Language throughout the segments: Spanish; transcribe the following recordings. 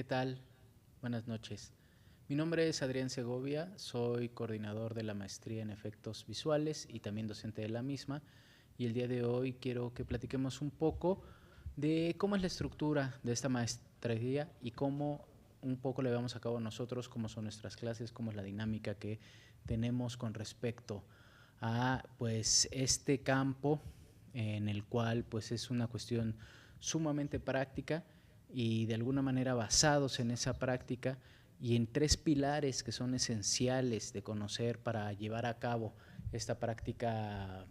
¿Qué tal? Buenas noches. Mi nombre es Adrián Segovia, soy coordinador de la maestría en efectos visuales y también docente de la misma. Y el día de hoy quiero que platiquemos un poco de cómo es la estructura de esta maestría y cómo un poco le llevamos a cabo nosotros, cómo son nuestras clases, cómo es la dinámica que tenemos con respecto a pues este campo en el cual pues es una cuestión sumamente práctica y de alguna manera basados en esa práctica y en tres pilares que son esenciales de conocer para llevar a cabo esta práctica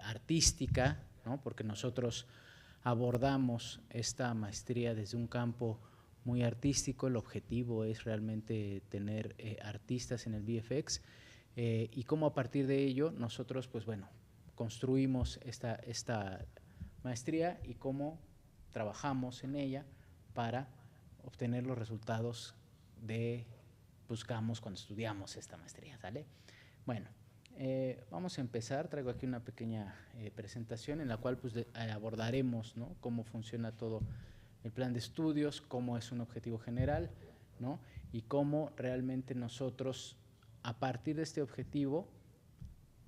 artística, ¿no? Porque nosotros abordamos esta maestría desde un campo muy artístico. El objetivo es realmente tener artistas en el VFX y cómo a partir de ello nosotros, pues bueno, construimos esta maestría y cómo trabajamos en ella para obtener los resultados de buscamos cuando estudiamos esta maestría, ¿sale? Bueno, vamos a empezar. Traigo aquí una pequeña presentación en la cual pues, abordaremos, ¿no?, cómo funciona todo el plan de estudios, cómo es un objetivo general, ¿no?, y cómo realmente nosotros, a partir de este objetivo,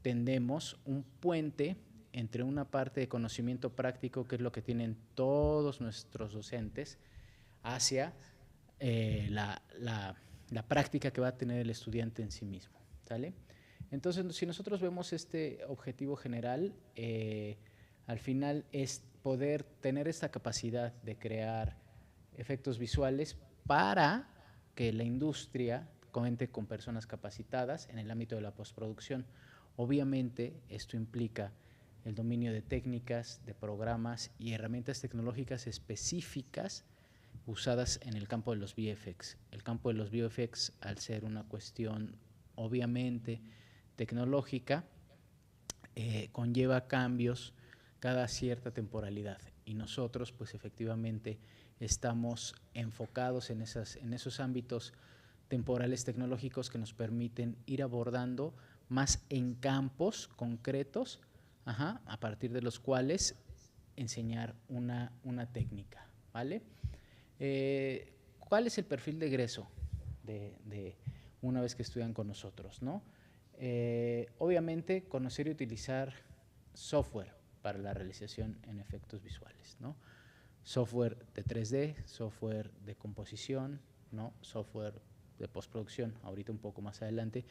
tendemos un puente entre una parte de conocimiento práctico, que es lo que tienen todos nuestros docentes, hacia la práctica que va a tener el estudiante en sí mismo, ¿sale? Entonces, si nosotros vemos este objetivo general, al final es poder tener esta capacidad de crear efectos visuales para que la industria cuente con personas capacitadas en el ámbito de la postproducción. Obviamente, esto implica el dominio de técnicas, de programas y herramientas tecnológicas específicas usadas en el campo de los VFX. El campo de los VFX, al ser una cuestión obviamente tecnológica, conlleva cambios cada cierta temporalidad y nosotros pues efectivamente estamos enfocados en esos ámbitos temporales tecnológicos que nos permiten ir abordando más en campos concretos, a partir de los cuales enseñar una técnica, ¿vale? ¿Cuál es el perfil de egreso de una vez que estudian con nosotros, ¿no? Obviamente, conocer y utilizar software para la realización en efectos visuales, ¿no? Software de 3D, software de composición, ¿no?, software de postproducción. Ahorita un poco más adelante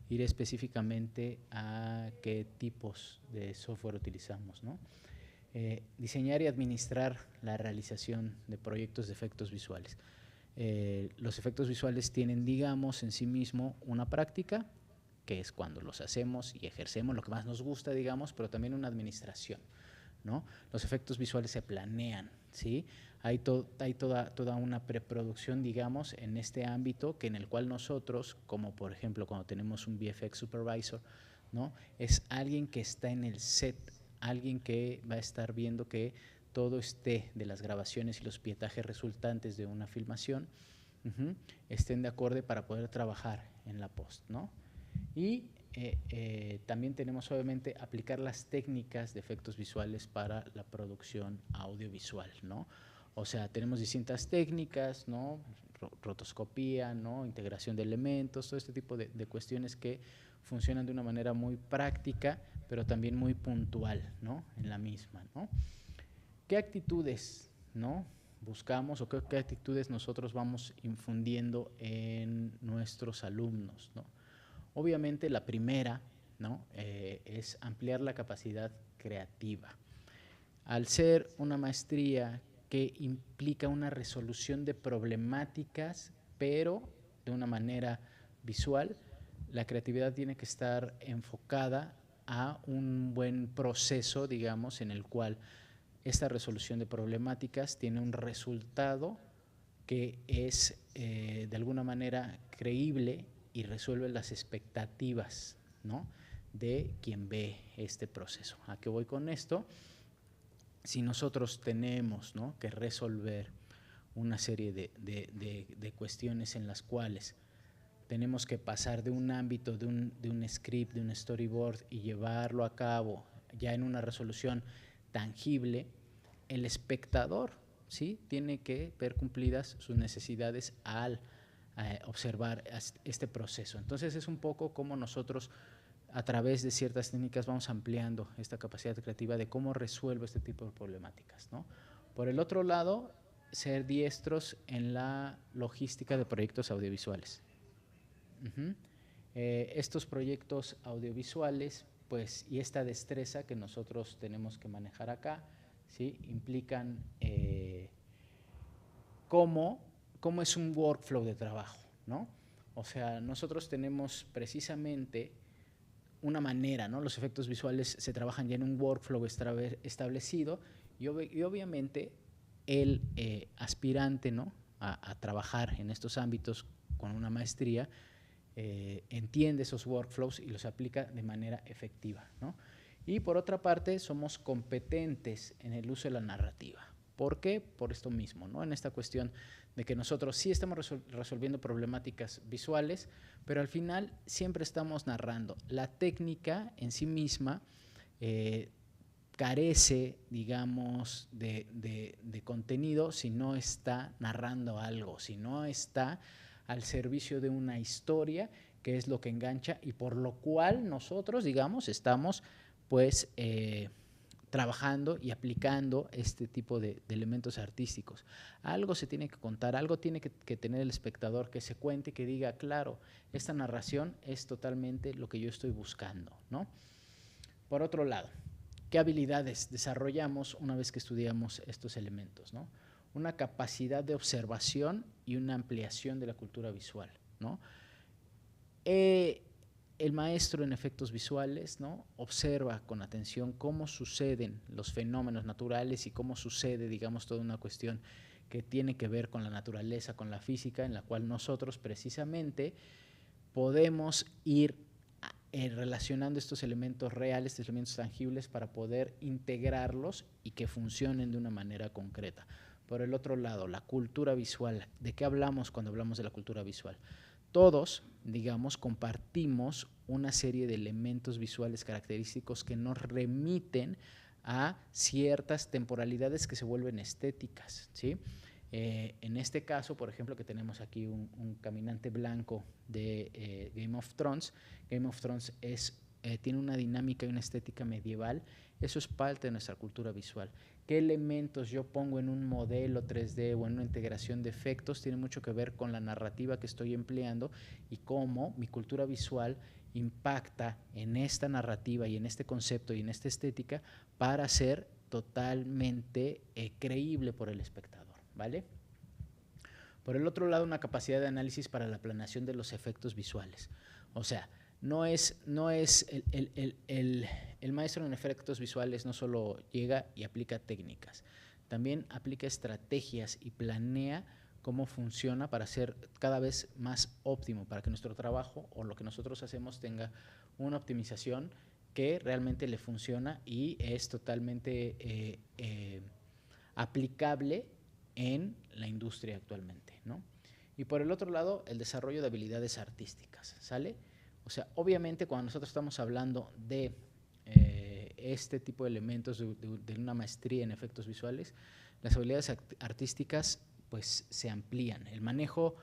iré específicamente a qué tipos de software utilizamos, ¿no? Diseñar y administrar la realización de proyectos de efectos visuales. Los efectos visuales tienen, digamos, en sí mismo una práctica, que es cuando los hacemos y ejercemos lo que más nos gusta, digamos, pero también una administración, ¿no? Los efectos visuales se planean, ¿sí? Hay toda una preproducción, digamos, en este ámbito, que en el cual nosotros, como por ejemplo cuando tenemos un VFX supervisor, ¿no?, es alguien que está en el set, alguien que va a estar viendo que todo esté de las grabaciones y los pietajes resultantes de una filmación estén de acorde para poder trabajar en la post, ¿no? Y también tenemos obviamente aplicar las técnicas de efectos visuales para la producción audiovisual, ¿no? O sea, tenemos distintas técnicas, ¿no? Rotoscopía, ¿no?, integración de elementos, todo este tipo de cuestiones que funcionan de una manera muy práctica, pero también muy puntual, ¿no?, en la misma, ¿no? ¿Qué actitudes, ¿no?, buscamos o qué actitudes nosotros vamos infundiendo en nuestros alumnos, ¿no? Obviamente la primera, ¿no?, es ampliar la capacidad creativa. Al ser una maestría que implica una resolución de problemáticas, pero de una manera visual, la creatividad tiene que estar enfocada a un buen proceso, digamos, en el cual esta resolución de problemáticas tiene un resultado que es de alguna manera creíble y resuelve las expectativas, ¿no?, de quien ve este proceso. ¿A qué voy con esto? Si nosotros tenemos, ¿no?, que resolver una serie de cuestiones en las cuales tenemos que pasar de un ámbito, de un script, de un storyboard y llevarlo a cabo ya en una resolución tangible, el espectador ¿sí? Tiene que ver cumplidas sus necesidades al observar este proceso. Entonces es un poco como nosotros a través de ciertas técnicas vamos ampliando esta capacidad creativa de cómo resuelvo este tipo de problemáticas, ¿no? Por el otro lado, ser diestros en la logística de proyectos audiovisuales. Estos proyectos audiovisuales, pues, y esta destreza que nosotros tenemos que manejar acá, ¿sí? Implican cómo es un workflow de trabajo, ¿no? O sea, nosotros tenemos precisamente una manera, ¿no? Los efectos visuales se trabajan ya en un workflow establecido y obviamente el aspirante, ¿no? a trabajar en estos ámbitos con una maestría entiende esos workflows y los aplica de manera efectiva, ¿no? Y por otra parte, somos competentes en el uso de la narrativa. ¿Por qué? Por esto mismo, ¿no? En esta cuestión de que nosotros sí estamos resolviendo problemáticas visuales, pero al final siempre estamos narrando. La técnica en sí misma carece, digamos, de contenido si no está narrando algo, si no está al servicio de una historia, que es lo que engancha y por lo cual nosotros, digamos, estamos pues trabajando y aplicando este tipo de elementos artísticos. Algo se tiene que contar, algo tiene que tener el espectador que se cuente, que diga, claro, esta narración es totalmente lo que yo estoy buscando, ¿no? Por otro lado, ¿qué habilidades desarrollamos una vez que estudiamos estos elementos, ¿no? Una capacidad de observación y una ampliación de la cultura visual, ¿no? El maestro en efectos visuales, ¿no? Observa con atención cómo suceden los fenómenos naturales y cómo sucede, digamos, toda una cuestión que tiene que ver con la naturaleza, con la física, en la cual nosotros precisamente podemos ir relacionando estos elementos reales, estos elementos tangibles para poder integrarlos y que funcionen de una manera concreta. Por el otro lado, la cultura visual. ¿De qué hablamos cuando hablamos de la cultura visual? Todos, digamos, compartimos una serie de elementos visuales característicos que nos remiten a ciertas temporalidades que se vuelven estéticas, ¿sí? En este caso, por ejemplo, que tenemos aquí un caminante blanco de Game of Thrones. Game of Thrones tiene una dinámica y una estética medieval. Eso es parte de nuestra cultura visual. ¿Qué elementos yo pongo en un modelo 3D o en una integración de efectos? Tiene mucho que ver con la narrativa que estoy empleando y cómo mi cultura visual impacta en esta narrativa y en este concepto y en esta estética para ser totalmente creíble por el espectador, ¿vale? Por el otro lado, una capacidad de análisis para la planeación de los efectos visuales. O sea, no es el maestro en efectos visuales no solo llega y aplica técnicas, también aplica estrategias y planea cómo funciona para ser cada vez más óptimo, para que nuestro trabajo o lo que nosotros hacemos tenga una optimización que realmente le funciona y es totalmente aplicable en la industria actualmente, ¿no? Y por el otro lado, el desarrollo de habilidades artísticas, ¿sale? O sea, obviamente cuando nosotros estamos hablando de este tipo de elementos de una maestría en efectos visuales, las habilidades artísticas pues se amplían. El manejo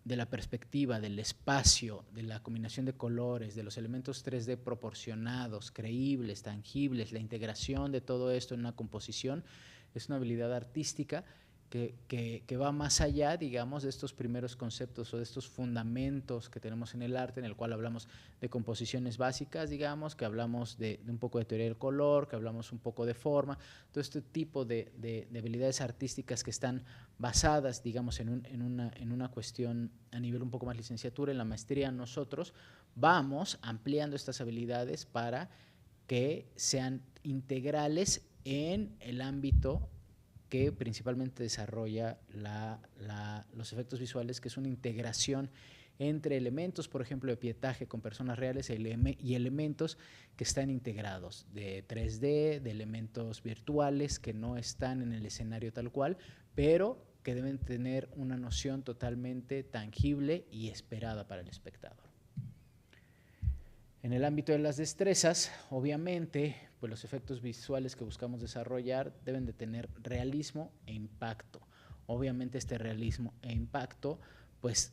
de la perspectiva, del espacio, de la combinación de colores, de los elementos 3D proporcionados, creíbles, tangibles, la integración de todo esto en una composición, es una habilidad artística que va más allá, digamos, de estos primeros conceptos o de estos fundamentos que tenemos en el arte, en el cual hablamos de composiciones básicas, digamos, que hablamos de un poco de teoría del color, que hablamos un poco de forma, todo este tipo de habilidades artísticas que están basadas, digamos, en una cuestión a nivel un poco más licenciatura. En la maestría nosotros vamos ampliando estas habilidades para que sean integrales en el ámbito que principalmente desarrolla los efectos visuales, que es una integración entre elementos, por ejemplo, de pietaje con personas reales y elementos que están integrados, de 3D, de elementos virtuales que no están en el escenario tal cual, pero que deben tener una noción totalmente tangible y esperada para el espectador. En el ámbito de las destrezas, obviamente, pues los efectos visuales que buscamos desarrollar deben de tener realismo e impacto. Obviamente este realismo e impacto pues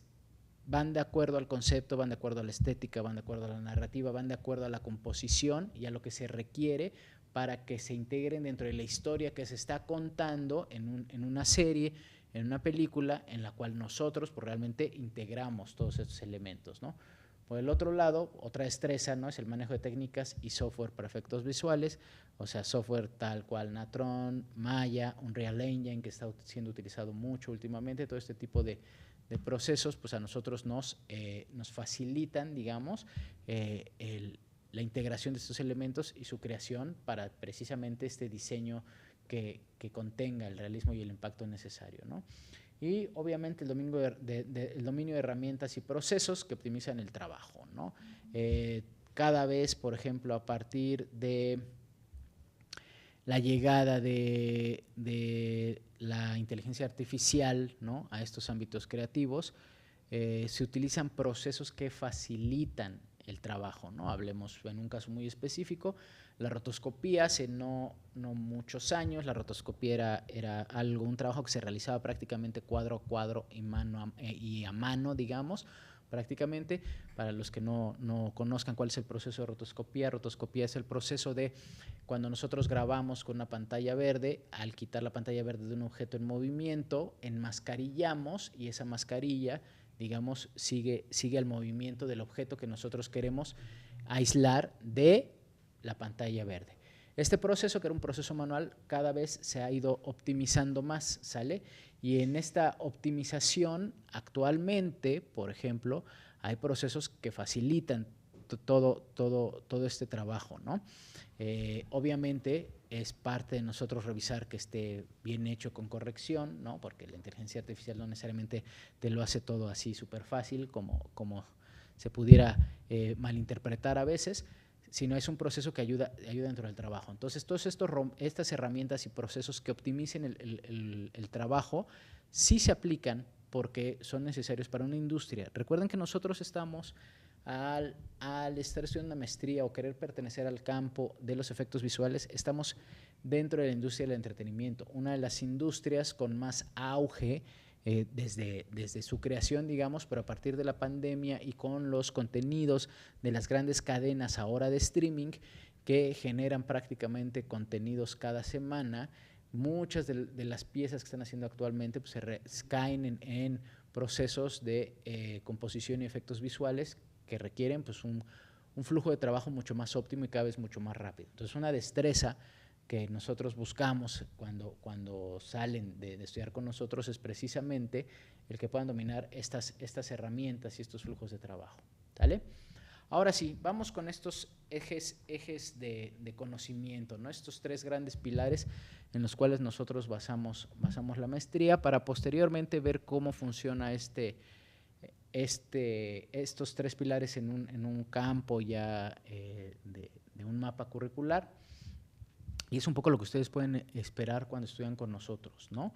van de acuerdo al concepto, van de acuerdo a la estética, van de acuerdo a la narrativa, van de acuerdo a la composición y a lo que se requiere para que se integren dentro de la historia que se está contando en una serie, en una película, en la cual nosotros pues, realmente integramos todos estos elementos, ¿no? Por el otro lado, otra destreza, ¿no? Es el manejo de técnicas y software para efectos visuales, o sea, software tal cual Natron, Maya, Unreal Engine, que está siendo utilizado mucho últimamente, todo este tipo de procesos, pues a nosotros nos facilitan, digamos, la integración de estos elementos y su creación para precisamente este diseño que contenga el realismo y el impacto necesario, ¿no? Y obviamente el dominio de herramientas y procesos que optimizan el trabajo, ¿no? Cada vez, por ejemplo, a partir de la llegada de la inteligencia artificial, ¿no? A estos ámbitos creativos, se utilizan procesos que facilitan el trabajo, ¿no? Hablemos en un caso muy específico, la rotoscopía. Hace no muchos años la rotoscopía era un trabajo que se realizaba prácticamente cuadro a cuadro y a mano, digamos, prácticamente. Para los que no conozcan cuál es el proceso de rotoscopía, rotoscopía es el proceso de cuando nosotros grabamos con una pantalla verde, al quitar la pantalla verde de un objeto en movimiento, enmascarillamos y esa mascarilla, digamos, sigue el movimiento del objeto que nosotros queremos aislar de la pantalla verde. Este proceso, que era un proceso manual, cada vez se ha ido optimizando más, ¿sale? Y en esta optimización, actualmente, por ejemplo, hay procesos que facilitan todo este trabajo, ¿no? Obviamente es parte de nosotros revisar que esté bien hecho con corrección, ¿no? Porque la inteligencia artificial no necesariamente te lo hace todo así súper fácil como se pudiera malinterpretar a veces, sino es un proceso que ayuda dentro del trabajo. Entonces, todas estas herramientas y procesos que optimicen el trabajo sí se aplican porque son necesarios para una industria. Recuerden que nosotros estamos al estar estudiando una maestría o querer pertenecer al campo de los efectos visuales, estamos dentro de la industria del entretenimiento, una de las industrias con más auge desde su creación, digamos, pero a partir de la pandemia y con los contenidos de las grandes cadenas ahora de streaming que generan prácticamente contenidos cada semana, muchas de las piezas que están haciendo actualmente pues, caen en procesos de composición y efectos visuales que requieren pues, un flujo de trabajo mucho más óptimo y cada vez mucho más rápido. Entonces, una destreza que nosotros buscamos cuando salen de estudiar con nosotros es precisamente el que puedan dominar estas herramientas y estos flujos de trabajo, ¿vale? Ahora sí, vamos con estos ejes de conocimiento, ¿no? Estos tres grandes pilares en los cuales nosotros basamos la maestría para posteriormente ver cómo funciona estos tres pilares en un campo ya de un mapa curricular. Y es un poco lo que ustedes pueden esperar cuando estudian con nosotros, ¿no?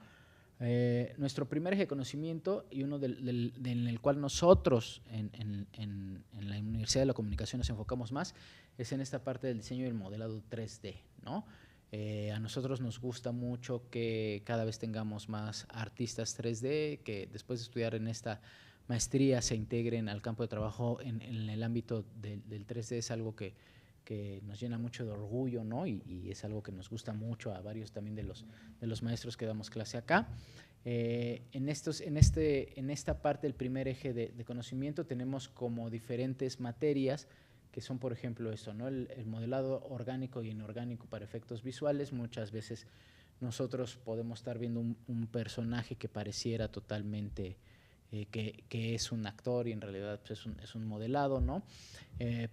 Nuestro primer eje de conocimiento y uno en el cual nosotros en la Universidad de la Comunicación nos enfocamos más es en esta parte del diseño y el modelado 3D, ¿no? A nosotros nos gusta mucho que cada vez tengamos más artistas 3D que después de estudiar en esta maestría se integren al campo de trabajo en el ámbito del 3D. Es algo que nos llena mucho de orgullo, ¿no? Y es algo que nos gusta mucho a varios también de los maestros que damos clase acá. En esta parte del primer eje de conocimiento tenemos como diferentes materias que son, por ejemplo, eso, ¿no? El modelado orgánico y inorgánico para efectos visuales. Muchas veces nosotros podemos estar viendo un personaje que pareciera totalmente que es un actor y en realidad pues, es un modelado, ¿no?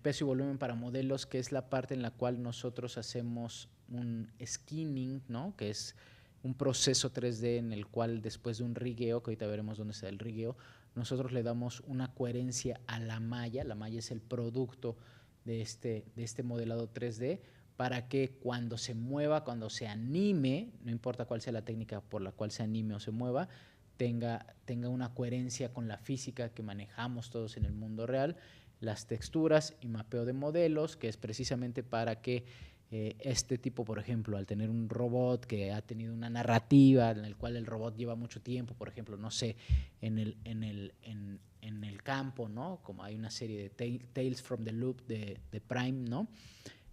Peso y volumen para modelos, que es la parte en la cual nosotros hacemos un skinning, ¿no? Que es un proceso 3D en el cual después de un rigueo, que ahorita veremos dónde está el rigueo, nosotros le damos una coherencia a la malla. La malla es el producto de este modelado 3D para que cuando se mueva, cuando se anime, no importa cuál sea la técnica por la cual se anime o se mueva, tenga una coherencia con la física que manejamos todos en el mundo real, las texturas y mapeo de modelos, que es precisamente para que este tipo, por ejemplo, al tener un robot que ha tenido una narrativa en el cual el robot lleva mucho tiempo, por ejemplo, no sé, en el campo, ¿no? Como hay una serie de Tales from the Loop de Prime, ¿no?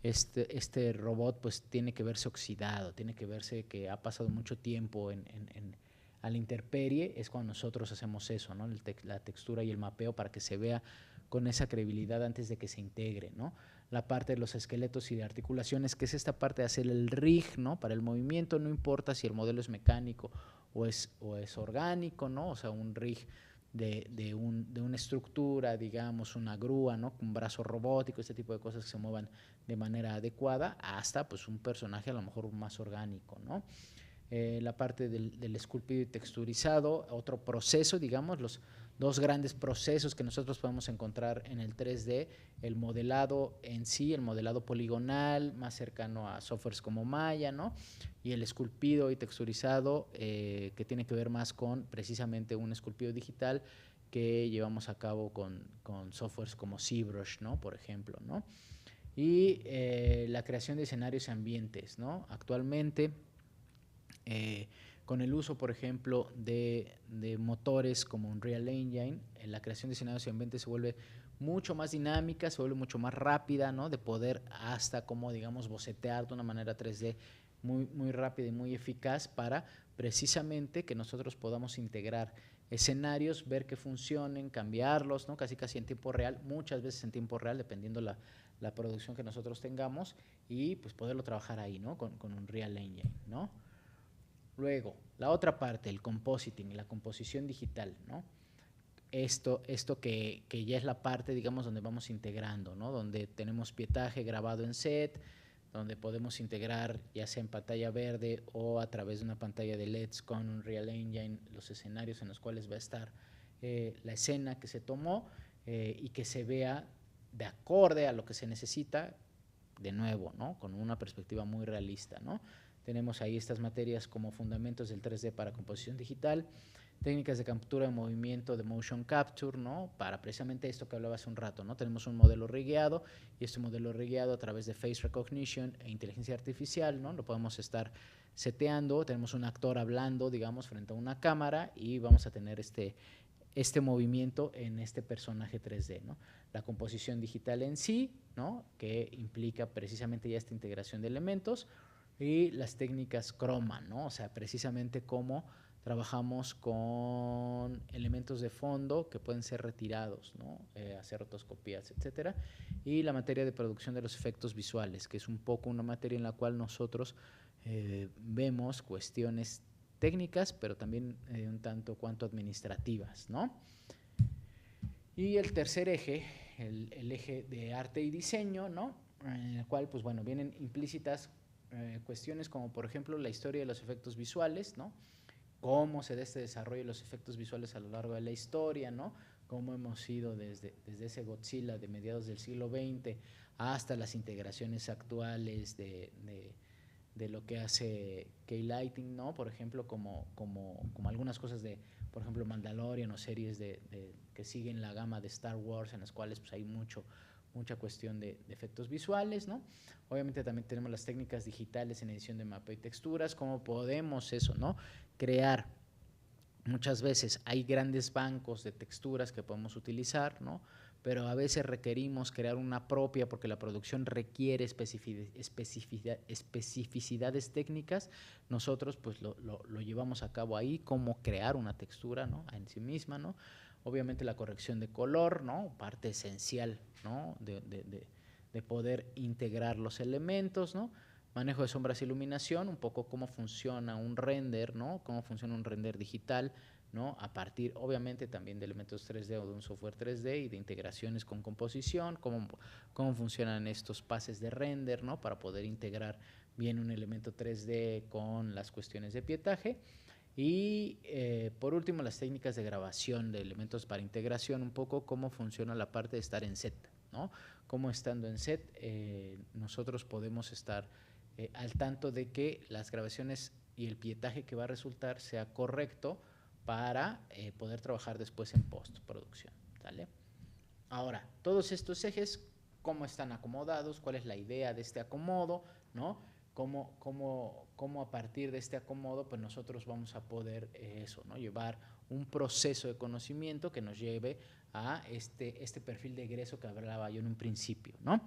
Este robot pues tiene que verse oxidado, tiene que verse que ha pasado mucho tiempo a la intemperie, es cuando nosotros hacemos eso, ¿no? La textura y el mapeo para que se vea con esa credibilidad antes de que se integre, ¿no? La parte de los esqueletos y de articulaciones, que es esta parte de hacer el rig, ¿no? Para el movimiento, no importa si el modelo es mecánico o es orgánico, ¿no? O sea, un rig de una estructura, digamos, una grúa, ¿no? Un brazo robótico, este tipo de cosas que se muevan de manera adecuada, hasta pues un personaje a lo mejor más orgánico, ¿no? La parte del esculpido y texturizado, otro proceso, digamos, los dos grandes procesos que nosotros podemos encontrar en el 3D, el modelado en sí, el modelado poligonal, más cercano a softwares como Maya, ¿no? Y el esculpido y texturizado, que tiene que ver más con precisamente un esculpido digital que llevamos a cabo con softwares como ZBrush, ¿no? Por ejemplo, ¿no? Y la creación de escenarios y ambientes, ¿no? Actualmente, con el uso, por ejemplo, de motores como Unreal Engine, la creación de escenarios y ambientes se vuelve mucho más dinámica, se vuelve mucho más rápida, ¿no? De poder hasta como, digamos, bocetear de una manera 3D muy, muy rápida y muy eficaz para precisamente que nosotros podamos integrar escenarios, ver que funcionen, cambiarlos, ¿no? Casi en tiempo real, muchas veces en tiempo real, dependiendo la producción que nosotros tengamos, y pues poderlo trabajar ahí, ¿no? Con Unreal Engine, ¿no? Luego, la otra parte, el compositing, la composición digital, ¿no? Esto que ya es la parte, digamos, donde vamos integrando, ¿no? Donde tenemos pietaje grabado en set, donde podemos integrar ya sea en pantalla verde o a través de una pantalla de LEDs con Unreal Engine los escenarios en los cuales va a estar la escena que se tomó y que se vea de acorde a lo que se necesita, de nuevo, ¿no? Con una perspectiva muy realista, ¿no? Tenemos ahí estas materias como fundamentos del 3D para composición digital, técnicas de captura de movimiento de motion capture, ¿no? Para precisamente esto que hablaba hace un rato, ¿no? Tenemos un modelo rigueado y este modelo rigueado a través de face recognition e inteligencia artificial, ¿no? Lo podemos estar seteando, tenemos un actor hablando, digamos, frente a una cámara y vamos a tener este movimiento en este personaje 3D, ¿no? La composición digital en sí, ¿no? Que implica precisamente ya esta integración de elementos, y las técnicas croma, ¿no? O sea, precisamente cómo trabajamos con elementos de fondo que pueden ser retirados, ¿no? Hacer rotoscopías, etcétera. Y la materia de producción de los efectos visuales, que es un poco una materia en la cual nosotros vemos cuestiones técnicas, pero también un tanto cuanto administrativas, ¿no? Y el tercer eje, el eje de arte y diseño, ¿no? En el cual, pues bueno, vienen implícitas cuestiones como, por ejemplo, la historia de los efectos visuales, ¿no? Cómo se da este desarrollo de los efectos visuales a lo largo de la historia, ¿no? Cómo hemos ido desde ese Godzilla de mediados del siglo XX hasta las integraciones actuales de lo que hace K-Lighting, ¿no? Por ejemplo, como algunas cosas de, por ejemplo, Mandalorian o series que siguen la gama de Star Wars, en las cuales pues, hay mucha cuestión de efectos visuales, ¿no? Obviamente también tenemos las técnicas digitales en edición de mapa y texturas, cómo podemos eso, ¿no? Crear. Muchas veces hay grandes bancos de texturas que podemos utilizar, ¿no? Pero a veces requerimos crear una propia porque la producción requiere especificidades técnicas. Nosotros pues lo llevamos a cabo ahí, cómo crear una textura, ¿no? En sí misma, ¿no? Obviamente la corrección de color, ¿no? Parte esencial, ¿no? De poder integrar los elementos, ¿no? Manejo de sombras e iluminación, un poco cómo funciona un render, ¿no? Cómo funciona un render digital, ¿no? A partir, obviamente, también de elementos 3D o de un software 3D y de integraciones con composición, cómo funcionan estos pases de render, ¿no? Para poder integrar bien un elemento 3D con las cuestiones de pietaje. Y por último, las técnicas de grabación de elementos para integración, un poco cómo funciona la parte de estar en set, ¿no? Cómo estando en set nosotros podemos estar al tanto de que las grabaciones y el pietaje que va a resultar sea correcto para poder trabajar después en postproducción, ¿vale? Ahora, todos estos ejes cómo están acomodados, cuál es la idea de este acomodo, ¿no? Cómo a partir de este acomodo, pues nosotros vamos a poder eso, ¿no? Llevar un proceso de conocimiento que nos lleve a este perfil de egreso que hablaba yo en un principio, ¿no?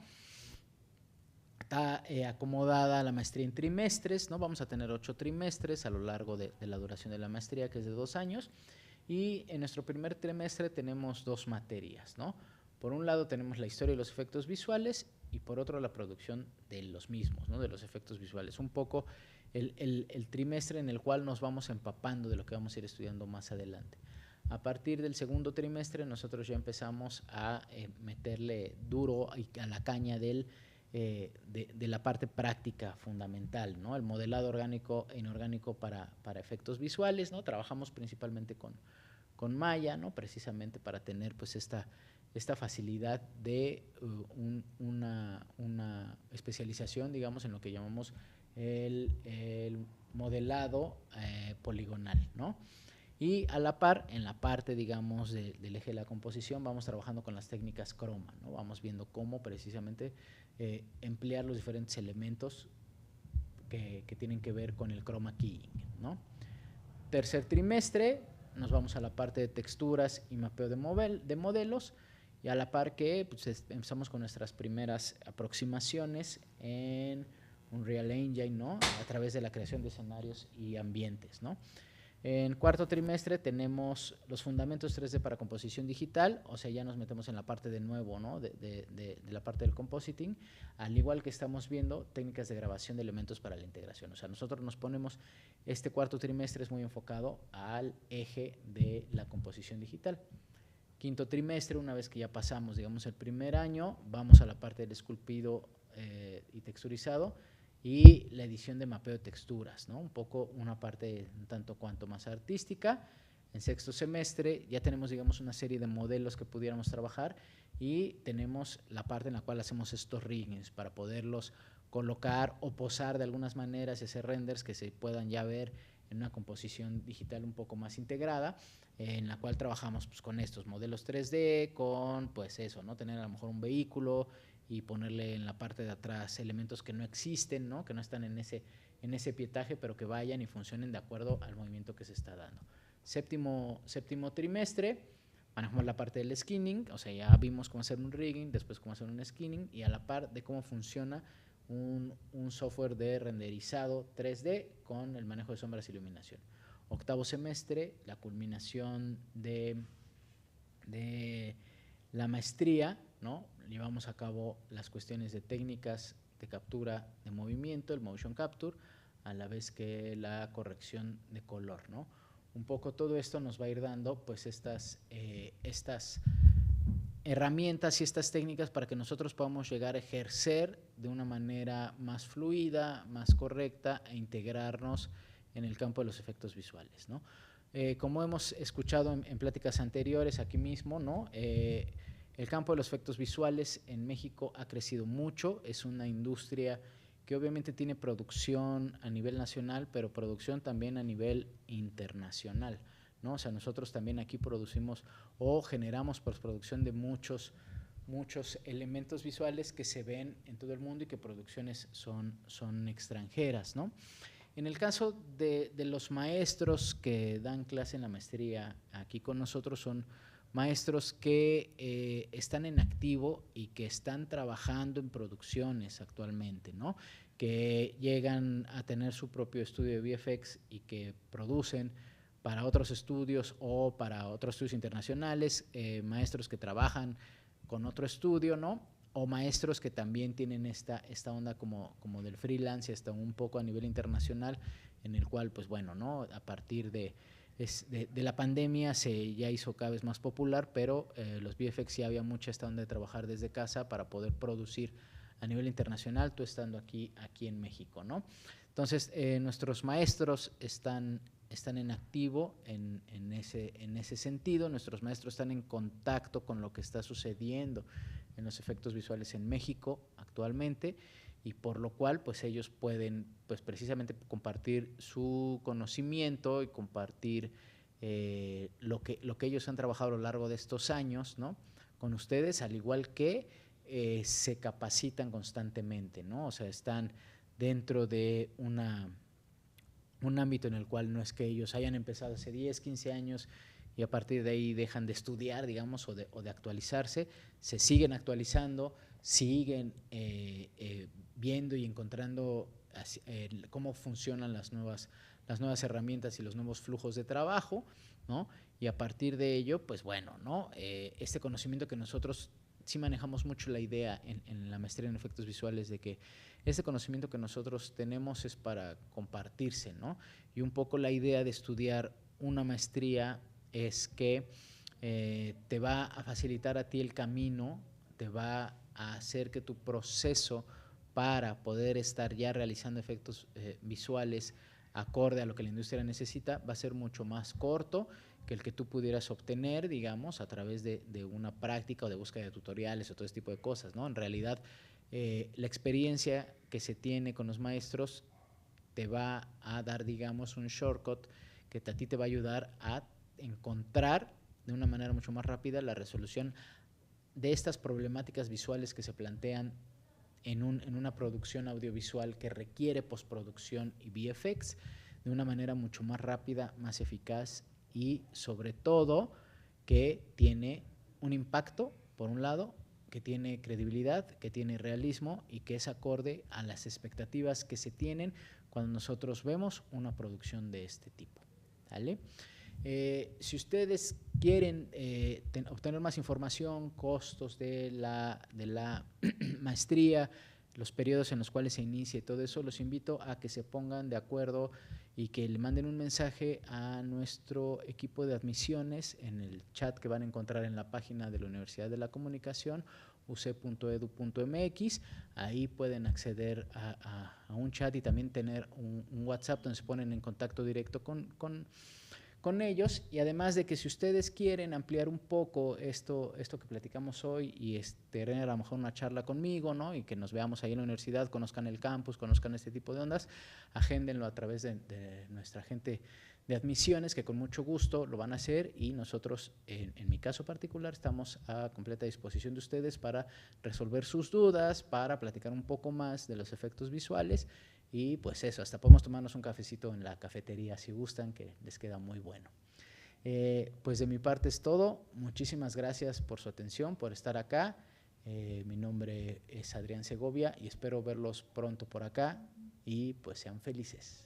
Está acomodada la maestría en trimestres, ¿no? Vamos a tener 8 trimestres a lo largo de la duración de la maestría, que es de 2 años, y en nuestro primer trimestre tenemos 2 materias, ¿no? Por un lado tenemos la historia y los efectos visuales y por otro la producción de los mismos, ¿no? De los efectos visuales. Un poco el trimestre en el cual nos vamos empapando de lo que vamos a ir estudiando más adelante. A partir del segundo trimestre nosotros ya empezamos a meterle duro a la caña de la parte práctica fundamental, ¿no? El modelado orgánico e inorgánico para efectos visuales, ¿no? Trabajamos principalmente con Maya, ¿no? Precisamente para tener pues esta facilidad de una especialización, digamos, en lo que llamamos el modelado poligonal, ¿no? Y a la par, en la parte, digamos, del eje de la composición, vamos trabajando con las técnicas croma, ¿no? Vamos viendo cómo precisamente emplear los diferentes elementos que tienen que ver con el chroma keying, ¿no? Tercer trimestre, nos vamos a la parte de texturas y mapeo de modelos, y a la par que pues, empezamos con nuestras primeras aproximaciones en Unreal Engine, ¿no? A través de la creación de escenarios y ambientes, ¿no? En cuarto trimestre tenemos los fundamentos 3D para composición digital, o sea, ya nos metemos en la parte de nuevo, ¿no? de la parte del compositing, al igual que estamos viendo técnicas de grabación de elementos para la integración. O sea, nosotros nos ponemos, este cuarto trimestre es muy enfocado al eje de la composición digital. Quinto trimestre, una vez que ya pasamos, digamos, el primer año, vamos a la parte del esculpido y texturizado, y la edición de mapeo de texturas, ¿no? Un poco una parte un tanto cuanto más artística. En sexto semestre ya tenemos, digamos, una serie de modelos que pudiéramos trabajar y tenemos la parte en la cual hacemos estos riggings para poderlos colocar o posar de algunas maneras y hacer renders que se puedan ya ver en una composición digital un poco más integrada, en la cual trabajamos pues, con estos modelos 3D, con pues eso, ¿no? Tener a lo mejor un vehículo y ponerle en la parte de atrás elementos que no existen, ¿no? Que no están en ese pietaje, pero que vayan y funcionen de acuerdo al movimiento que se está dando. Séptimo trimestre, manejamos la parte del skinning, o sea, ya vimos cómo hacer un rigging, después cómo hacer un skinning, y a la par de cómo funciona un software de renderizado 3D con el manejo de sombras e iluminación. Octavo semestre, la culminación de la maestría, ¿no? Llevamos a cabo las cuestiones de técnicas de captura de movimiento, el motion capture, a la vez que la corrección de color, ¿no? Un poco todo esto nos va a ir dando pues estas herramientas y estas técnicas para que nosotros podamos llegar a ejercer de una manera más fluida, más correcta e integrarnos en el campo de los efectos visuales, ¿no? Como hemos escuchado en pláticas anteriores aquí mismo, ¿no? El campo de los efectos visuales en México ha crecido mucho, es una industria que obviamente tiene producción a nivel nacional, pero producción también a nivel internacional, ¿no? O sea, nosotros también aquí producimos o generamos postproducción de muchos elementos visuales que se ven en todo el mundo y que producciones son extranjeras, ¿no? En el caso de los maestros que dan clase en la maestría aquí con nosotros, son maestros que están en activo y que están trabajando en producciones actualmente, ¿no? Que llegan a tener su propio estudio de VFX y que producen para otros estudios o para otros estudios internacionales, maestros que trabajan con otro estudio, ¿no? O maestros que también tienen esta onda como del freelance, hasta un poco a nivel internacional, en el cual, pues bueno, ¿no? A partir de la pandemia se ya hizo cada vez más popular, pero los VFX ya había mucha esta onda de trabajar desde casa para poder producir a nivel internacional, tú estando aquí en México, ¿no? Entonces, nuestros maestros están en activo en ese sentido, nuestros maestros están en contacto con lo que está sucediendo en los efectos visuales en México actualmente, y por lo cual pues ellos pueden pues precisamente compartir su conocimiento y compartir lo que ellos han trabajado a lo largo de estos años, ¿no? Con ustedes, al igual que se capacitan constantemente, ¿no? O sea, están dentro de un ámbito en el cual no es que ellos hayan empezado hace 10, 15 años y a partir de ahí dejan de estudiar, digamos, o de actualizarse, se siguen actualizando, siguen viendo y encontrando cómo funcionan las nuevas herramientas y los nuevos flujos de trabajo, ¿no? Y a partir de ello, pues bueno, ¿no? Este conocimiento que nosotros sí manejamos mucho la idea en la maestría en efectos visuales de que este conocimiento que nosotros tenemos es para compartirse, ¿no? Y un poco la idea de estudiar una maestría es que te va a facilitar a ti el camino, te va a hacer que tu proceso para poder estar ya realizando efectos visuales acorde a lo que la industria necesita va a ser mucho más corto que el que tú pudieras obtener, digamos, a través de una práctica o de búsqueda de tutoriales o todo ese tipo de cosas, ¿no? En realidad, la experiencia que se tiene con los maestros te va a dar, digamos, un shortcut que a ti te va a ayudar a encontrar de una manera mucho más rápida la resolución de estas problemáticas visuales que se plantean en una producción audiovisual que requiere postproducción y VFX de una manera mucho más rápida, más eficaz y sobre todo que tiene un impacto, por un lado, que tiene credibilidad, que tiene realismo y que es acorde a las expectativas que se tienen cuando nosotros vemos una producción de este tipo. ¿Vale? Si ustedes quieren obtener más información, costos de la maestría, los periodos en los cuales se inicia y todo eso, los invito a que se pongan de acuerdo y que le manden un mensaje a nuestro equipo de admisiones en el chat que van a encontrar en la página de la Universidad de la Comunicación, uc.edu.mx. Ahí pueden acceder a un chat y también tener un WhatsApp donde se ponen en contacto directo con ellos, y además de que si ustedes quieren ampliar un poco esto que platicamos hoy y tener a lo mejor una charla conmigo, ¿no? Y que nos veamos ahí en la universidad, conozcan el campus, conozcan este tipo de ondas, agéndenlo a través de nuestra gente de admisiones, que con mucho gusto lo van a hacer, y nosotros, en mi caso particular, estamos a completa disposición de ustedes para resolver sus dudas, para platicar un poco más de los efectos visuales. Y pues eso, hasta podemos tomarnos un cafecito en la cafetería si gustan, que les queda muy bueno. Pues de mi parte es todo. Muchísimas gracias por su atención, por estar acá. Mi nombre es Adrián Segovia y espero verlos pronto por acá y pues sean felices.